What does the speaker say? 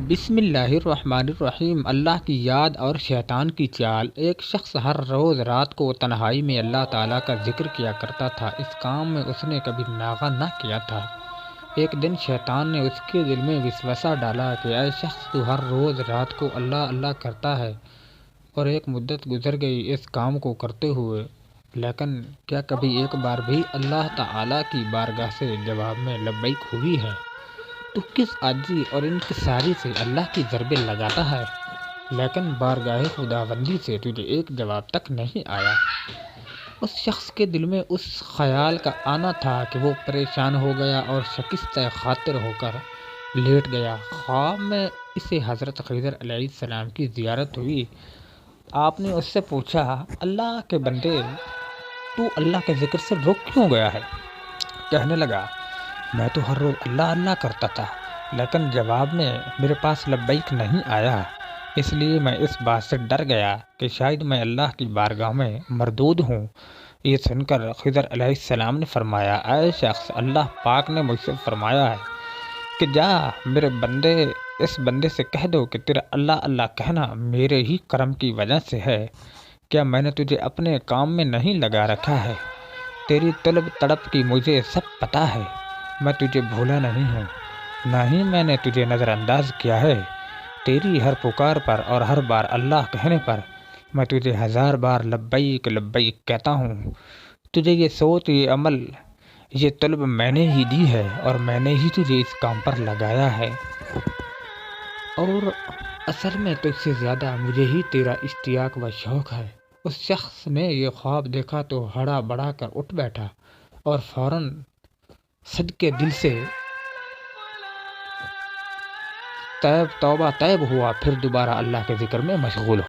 بسم اللہ الرحمن الرحیم۔ اللہ کی یاد اور شیطان کی چال۔ ایک شخص ہر روز رات کو تنہائی میں اللہ تعالیٰ کا ذکر کیا کرتا تھا۔ اس کام میں اس نے کبھی ناغہ نہ کیا تھا۔ ایک دن شیطان نے اس کے دل میں وسوسہ ڈالا کہ اے شخص، تو ہر روز رات کو اللہ اللہ کرتا ہے اور ایک مدت گزر گئی اس کام کو کرتے ہوئے، لیکن کیا کبھی ایک بار بھی اللہ تعالیٰ کی بارگاہ سے جواب میں لبیک ہوئی ہے؟ تو کس عاجزی اور انکساری سے اللہ کی ضربیں لگاتا ہے، لیکن بارگاہ خداوندی سے تجھے ایک جواب تک نہیں آیا۔ اس شخص کے دل میں اس خیال کا آنا تھا کہ وہ پریشان ہو گیا اور شکستہ خاطر ہو کر لیٹ گیا۔ خواب میں اسے حضرت خضر علیہ السلام کی زیارت ہوئی۔ آپ نے اس سے پوچھا، اللہ کے بندے، تو اللہ کے ذکر سے رک کیوں گیا ہے؟ کہنے لگا، میں تو ہر روز اللہ اللہ کرتا تھا، لیکن جواب میں میرے پاس لبیک نہیں آیا، اس لیے میں اس بات سے ڈر گیا کہ شاید میں اللہ کی بارگاہ میں مردود ہوں۔ یہ سن کر خضر علیہ السلام نے فرمایا، اے شخص، اللہ پاک نے مجھ سے فرمایا ہے کہ جا میرے بندے، اس بندے سے کہہ دو کہ تیرا اللہ اللہ کہنا میرے ہی کرم کی وجہ سے ہے۔ کیا میں نے تجھے اپنے کام میں نہیں لگا رکھا ہے؟ تیری طلب تڑپ کی مجھے سب پتہ ہے، میں تجھے بھولا نہیں ہوں، نہ ہی میں نے تجھے نظر انداز کیا ہے۔ تیری ہر پکار پر اور ہر بار اللہ کہنے پر میں تجھے 1000 بار لبیک لبیک کہتا ہوں۔ تجھے یہ سوچ، یہ عمل، یہ طلب میں نے ہی دی ہے اور میں نے ہی تجھے اس کام پر لگایا ہے، اور اصل میں تجھ سے زیادہ مجھے ہی تیرا اشتیاق و شوق ہے۔ اس شخص نے یہ خواب دیکھا تو ہڑا بڑا کر اٹھ بیٹھا اور فوراً صدقے دل سے توبہ طیب ہوا، پھر دوبارہ اللہ کے ذکر میں مشغول ہوا۔